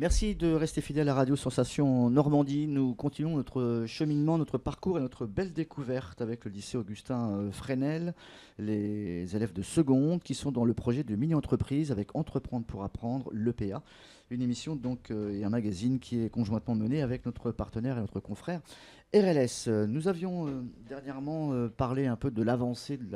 Merci de rester fidèle à Radio Sensation Normandie. Nous continuons notre cheminement, notre parcours et notre belle découverte avec le lycée Augustin Fresnel, les élèves de seconde qui sont dans le projet de mini-entreprise avec Entreprendre pour apprendre, l'EPA. Une émission donc et un magazine qui est conjointement mené avec notre partenaire et notre confrère RLS. Nous avions dernièrement parlé un peu de l'avancée de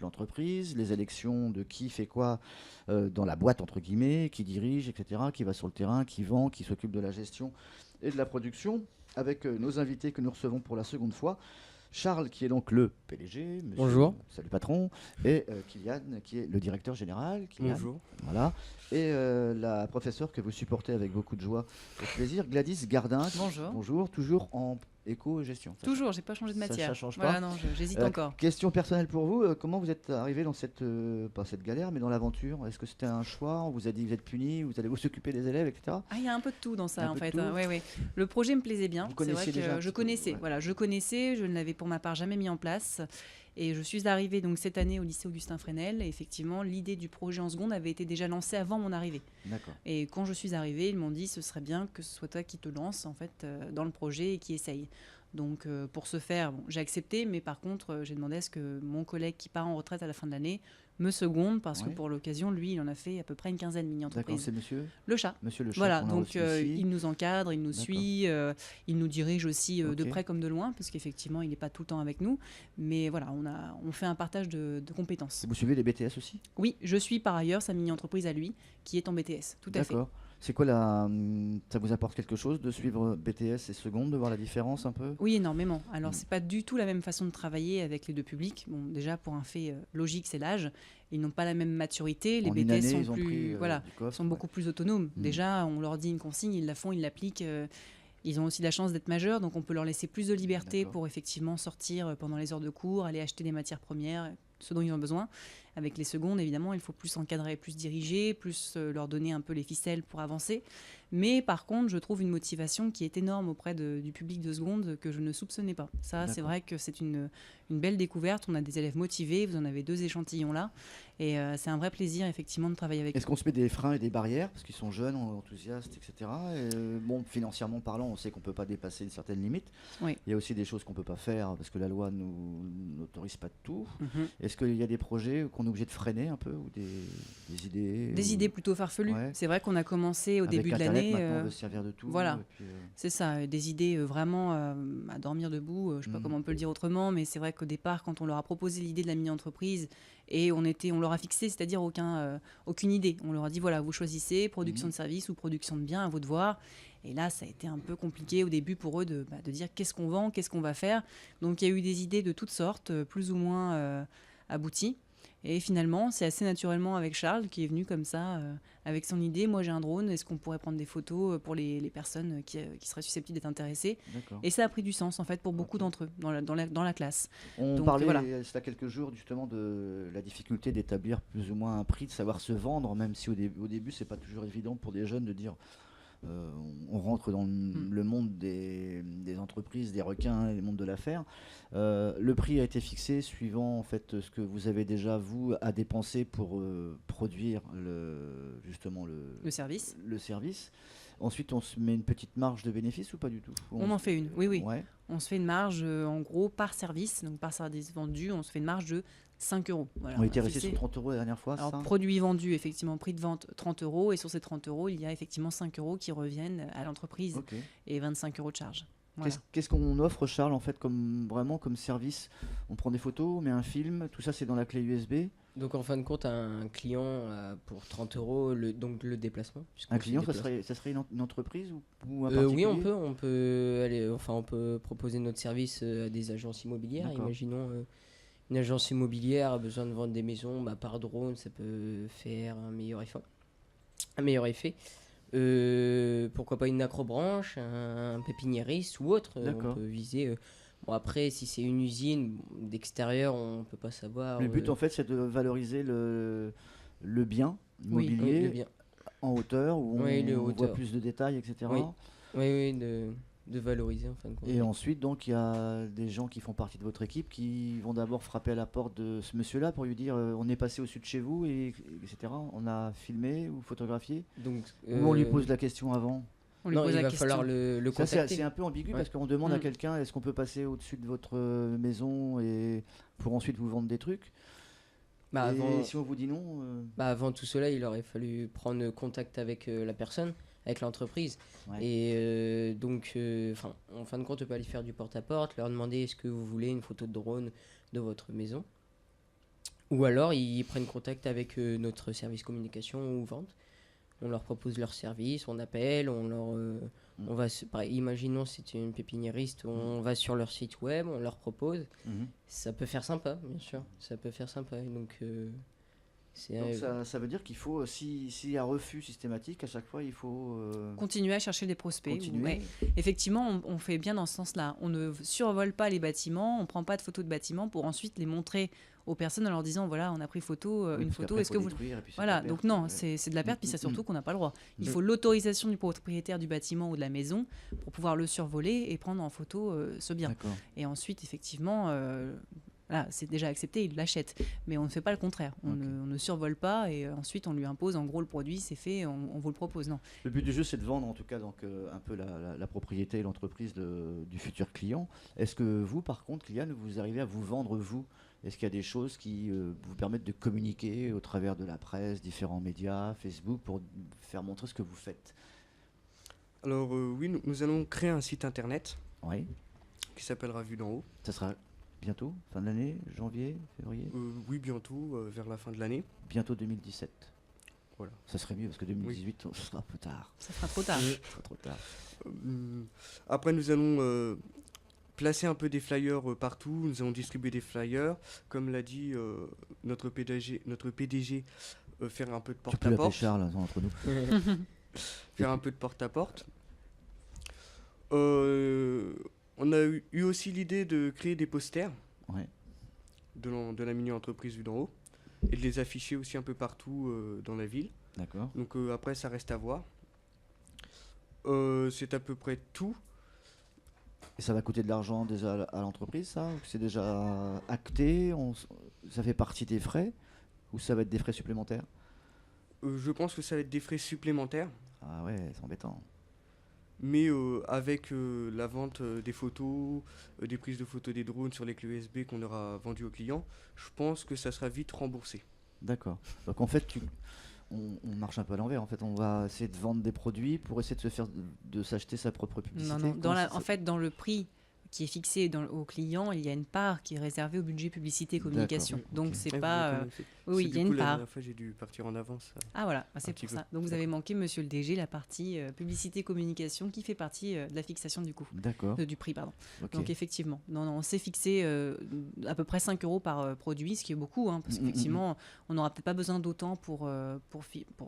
l'entreprise, les élections, de qui fait quoi dans la boîte, entre guillemets, qui dirige, etc., qui va sur le terrain, qui vend, qui s'occupe de la gestion et de la production, avec nos invités que nous recevons pour la seconde fois. Charles, qui est donc le PDG, monsieur, bonjour. Salut patron, et Kylian, qui est le directeur général. Kylian, Bonjour. voilà. Et la professeure que vous supportez avec beaucoup de joie et plaisir, Gladys Gardin. Bonjour. Bonjour, toujours en éco-gestion. Toujours, j'ai pas changé de matière. Ça change voilà, pas. non, j'hésite encore. Question personnelle pour vous, comment vous êtes arrivé dans cette, pas cette galère, mais dans l'aventure? Est-ce que c'était un choix? On vous a dit que vous êtes puni, vous allez vous occuper des élèves, etc. Ah, il y a un peu de tout dans ça, en fait. Hein, ouais. Le projet me plaisait bien. Vous connaissiez déjà je connaissais. ouais. Voilà, je connaissais. Je ne l'avais pour ma part jamais mis en place. Et je suis arrivée donc cette année au lycée Augustin Fresnel. Et effectivement, l'idée du projet en seconde avait été déjà lancée avant mon arrivée. D'accord. Et quand je suis arrivée, ils m'ont dit ce serait bien que ce soit toi qui te lances en fait dans le projet et qui essaye. Donc pour ce faire, j'ai accepté, mais par contre, j'ai demandé à ce que mon collègue qui part en retraite à la fin de l'année me seconde, parce que pour l'occasion, lui, il en a fait à peu près une quinzaine de mini-entreprises. D'accord, c'est monsieur Le Chat. Monsieur Le Chat. Voilà, donc il nous encadre, il nous suit, il nous dirige aussi de près comme de loin, parce qu'effectivement, il n'est pas tout le temps avec nous. Mais voilà, on fait un partage de compétences. Et vous suivez les BTS aussi? Oui, je suis par ailleurs sa mini-entreprise à lui, qui est en BTS, tout à fait. D'accord. C'est quoi ça vous apporte quelque chose de suivre BTS et seconde, de voir la différence un peu? Oui, énormément. Alors, c'est pas du tout la même façon de travailler avec les deux publics. Bon, déjà, pour un fait logique, c'est l'âge. Ils n'ont pas la même maturité. Les BTS sont beaucoup plus autonomes. Déjà, on leur dit une consigne, ils la font, ils l'appliquent. Ils ont aussi la chance d'être majeurs, donc on peut leur laisser plus de liberté pour effectivement sortir pendant les heures de cours, aller acheter des matières premières, ce dont ils ont besoin. Avec les secondes, évidemment, il faut plus encadrer, plus diriger, plus leur donner un peu les ficelles pour avancer. Mais par contre, je trouve une motivation qui est énorme auprès du public de seconde que je ne soupçonnais pas. Ça, c'est vrai que c'est une belle découverte. On a des élèves motivés, vous en avez 2 échantillons là. Et c'est un vrai plaisir, effectivement, de travailler avec eux. Est-ce qu'on se met des freins et des barrières, parce qu'ils sont jeunes, enthousiastes, etc. Bon, financièrement parlant, on sait qu'on ne peut pas dépasser une certaine limite. Oui. Il y a aussi des choses qu'on ne peut pas faire, parce que la loi ne nous n'autorise pas de tout. Est-ce qu'il y a des projets qu'on est obligé de freiner un peu, ou des idées? Des idées plutôt farfelues. C'est vrai qu'on a commencé au début de l'année. Maintenant, on veut se servir de tout. Voilà, et puis, c'est ça. Des idées vraiment à dormir debout. Je ne sais pas comment on peut le dire autrement, mais c'est vrai qu'au départ, quand on leur a proposé l'idée de la mini-entreprise, et on leur a fixé, c'est-à-dire aucune idée. On leur a dit, voilà, vous choisissez production de services ou production de biens, à vous de voir. Et là, ça a été un peu compliqué au début pour eux de dire qu'est-ce qu'on vend, qu'est-ce qu'on va faire. Donc, il y a eu des idées de toutes sortes, plus ou moins abouties. Et finalement, c'est assez naturellement avec Charles qui est venu comme ça, avec son idée. Moi, j'ai un drone. Est-ce qu'on pourrait prendre des photos pour les personnes qui seraient susceptibles d'être intéressées? Et ça a pris du sens, en fait, pour beaucoup d'entre eux dans la classe. On parlait, il y a quelques jours, justement, de la difficulté d'établir plus ou moins un prix, de savoir se vendre, même si au début, c'est pas toujours évident pour des jeunes de dire... on rentre dans le monde des entreprises, des requins et le monde de l'affaire. Le prix a été fixé suivant en fait ce que vous avez déjà vous à dépenser pour produire le service. Ensuite, on se met une petite marge de bénéfice ou pas du tout? On en fait une, oui. Ouais. On se fait une marge en gros par service, donc par service vendu, on se fait une marge de 5 €. Voilà, on était resté sur 30 € la dernière fois. Alors, produit vendu, effectivement, prix de vente 30 €. Et sur ces 30 €, il y a effectivement 5 € qui reviennent à l'entreprise et 25 € de charge. Voilà. Qu'est-ce qu'on offre, Charles, en fait, comme service? On prend des photos, on met un film, tout ça, c'est dans la clé USB. Donc, en fin de compte, un client pour 30 €, donc le déplacement. Un client, ça serait une entreprise ou un particulier? Oui, on peut proposer notre service à des agences immobilières. Imaginons une agence immobilière a besoin de vendre des maisons, par drone, ça peut faire un meilleur effet. Pourquoi pas une acrobranche, un pépiniériste ou autre. On peut viser. Après, si c'est une usine d'extérieur, on peut pas savoir. Le but, en fait, c'est de valoriser le bien immobilier, le bien. En hauteur, où on voit plus de détails, etc. Oui. de valoriser en fin de compte. Et ensuite, donc, il y a des gens qui font partie de votre équipe qui vont d'abord frapper à la porte de ce monsieur-là pour lui dire on est passé au-dessus de chez vous, etc. On a filmé ou photographié. Donc, ou on lui pose la question avant. Non, il va falloir le contacter. C'est un peu ambigu parce qu'on demande à quelqu'un est-ce qu'on peut passer au-dessus de votre maison et pour ensuite vous vendre des trucs. Et si on vous dit non avant tout cela, il aurait fallu prendre contact avec la personne, avec l'entreprise. Ouais. Et donc, en fin de compte, on peut aller faire du porte-à-porte, leur demander est-ce que vous voulez une photo de drone de votre maison. Ou alors, ils prennent contact avec notre service communication ou vente. On leur propose leur service, on appelle, on va imaginons c'est une pépiniériste, on va sur leur site web, on leur propose. Ça peut faire sympa, bien sûr, ça peut faire sympa. Et donc, ça veut dire qu'il faut, s'il y a refus systématique, à chaque fois il faut continuer à chercher des prospects. Effectivement, on fait bien dans ce sens-là. On ne survole pas les bâtiments, on ne prend pas de photos de bâtiments pour ensuite les montrer aux personnes en leur disant voilà, on a pris une photo, est-ce que vous voilà, donc non, c'est de la perte, puis c'est surtout qu'on n'a pas le droit. Il faut l'autorisation du propriétaire du bâtiment ou de la maison pour pouvoir le survoler et prendre en photo ce bien. D'accord. Et ensuite, effectivement, c'est déjà accepté, il l'achète, mais on ne fait pas le contraire. On ne survole pas et ensuite on lui impose en gros le produit, c'est fait, on vous le propose. Non. Le but du jeu, c'est de vendre en tout cas donc un peu la propriété et l'entreprise du futur client. Est-ce que vous, par contre, Kylian, vous arrivez à vous vendre vous? Est-ce qu'il y a des choses qui vous permettent de communiquer au travers de la presse, différents médias, Facebook, pour faire montrer ce que vous faites? Alors oui, nous allons créer un site internet qui s'appellera Vue d'en haut. Ça sera bientôt, fin de l'année, janvier, février? Oui, bientôt, vers la fin de l'année. Bientôt 2017. Voilà. Ça serait mieux parce que 2018, ce sera un peu tard. Ça sera trop tard. Ça sera trop tard. Après, nous allons placer un peu des flyers partout. Nous allons distribuer des flyers. Comme l'a dit notre PDG, faire un peu de porte-à-porte. Tu peux l'appeler Charles, entre nous. Faire un peu de porte-à-porte. On a eu aussi l'idée de créer des posters de la mini-entreprise Vue d'en haut et de les afficher aussi un peu partout dans la ville. D'accord. Donc après, ça reste à voir. C'est à peu près tout. Et ça va coûter de l'argent déjà à l'entreprise, ça? Ou c'est déjà acté? Ça fait partie des frais? Ou ça va être des frais supplémentaires? Je pense que ça va être des frais supplémentaires. Ah ouais, c'est embêtant. Mais avec la vente des photos, des prises de photos des drones sur les clés USB qu'on aura vendues aux clients, je pense que ça sera vite remboursé. D'accord. Donc en fait, on marche un peu à l'envers. En fait, on va essayer de vendre des produits pour essayer de s'acheter sa propre publicité. Non. En fait, dans le prix qui est fixé au client, il y a une part qui est réservée au budget publicité et communication. Donc c'est pas oui, il y a une part. La dernière fois, j'ai dû partir en avance. Ah voilà, c'est pour ça. Donc vous avez manqué, monsieur le DG, la partie publicité et communication qui fait partie de la fixation du coût. D'accord. Du prix, pardon. Okay. Donc effectivement, on s'est fixé à peu près 5 € par produit, ce qui est beaucoup, parce qu'effectivement, on n'aura peut-être pas besoin d'autant pour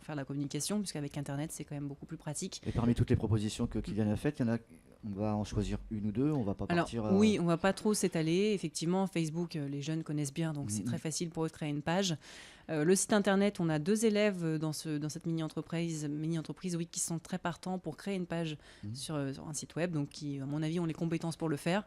faire la communication, puisqu'avec Internet, c'est quand même beaucoup plus pratique. Et parmi toutes les propositions que Kylian a faites, il y en a. On va en choisir une ou deux, on va pas partir... Oui, on va pas trop s'étaler. Effectivement, Facebook, les jeunes connaissent bien, donc c'est très facile pour eux de créer une page. Le site internet, on a 2 élèves dans cette mini-entreprise qui sont très partants pour créer une page sur un site web, donc qui, à mon avis, ont les compétences pour le faire.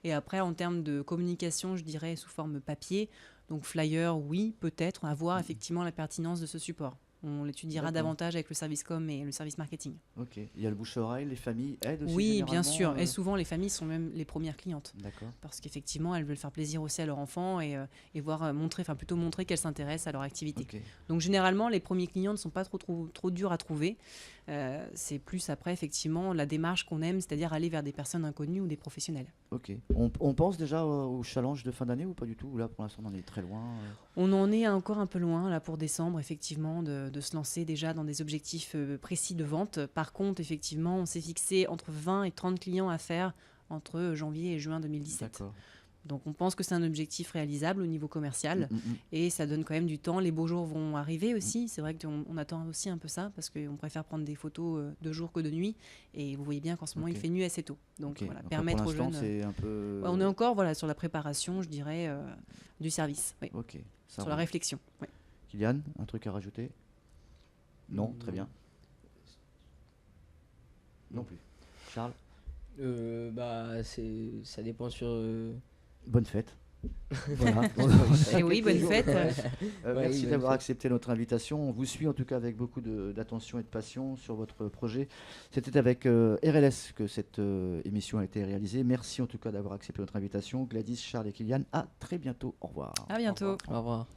Et après, en termes de communication, je dirais sous forme papier, donc flyer, oui, peut-être, à voir effectivement la pertinence de ce support. On l'étudiera davantage avec le service com et le service marketing. Ok. Il y a le bouche-oreille, les familles aident aussi? Oui, bien sûr. Et souvent, les familles sont même les premières clientes. D'accord. Parce qu'effectivement, elles veulent faire plaisir aussi à leur enfant et montrer qu'elles s'intéressent à leur activité. Okay. Donc, généralement, les premiers clients ne sont pas trop durs à trouver. C'est plus après, effectivement, la démarche qu'on aime, c'est-à-dire aller vers des personnes inconnues ou des professionnels. Ok. On pense déjà au challenge de fin d'année ou pas du tout? Ou là, pour l'instant, on en est très loin On en est encore un peu loin, là, pour décembre, effectivement, de se lancer déjà dans des objectifs précis de vente. Par contre, effectivement, on s'est fixé entre 20 et 30 clients à faire entre janvier et juin 2017. D'accord. Donc on pense que c'est un objectif réalisable au niveau commercial et ça donne quand même du temps. Les beaux jours vont arriver aussi. C'est vrai qu'on attend aussi un peu ça parce qu'on préfère prendre des photos de jour que de nuit. Et vous voyez bien qu'en ce moment, il fait nuit assez tôt. Donc voilà, permettre aux jeunes... c'est un peu... on est encore sur la préparation, je dirais, du service. Oui. Okay, sur la réflexion. Oui. Kylian, un truc à rajouter? Non, très bien. Non plus. Charles? Ça dépend sur... Bonne fête. Voilà. Et oui, bonne fête. Merci d'avoir accepté notre invitation. On vous suit en tout cas avec beaucoup d'attention et de passion sur votre projet. C'était avec RLS que cette émission a été réalisée. Merci en tout cas d'avoir accepté notre invitation. Gladys, Charles et Kylian, à très bientôt. Au revoir. À bientôt. Au revoir.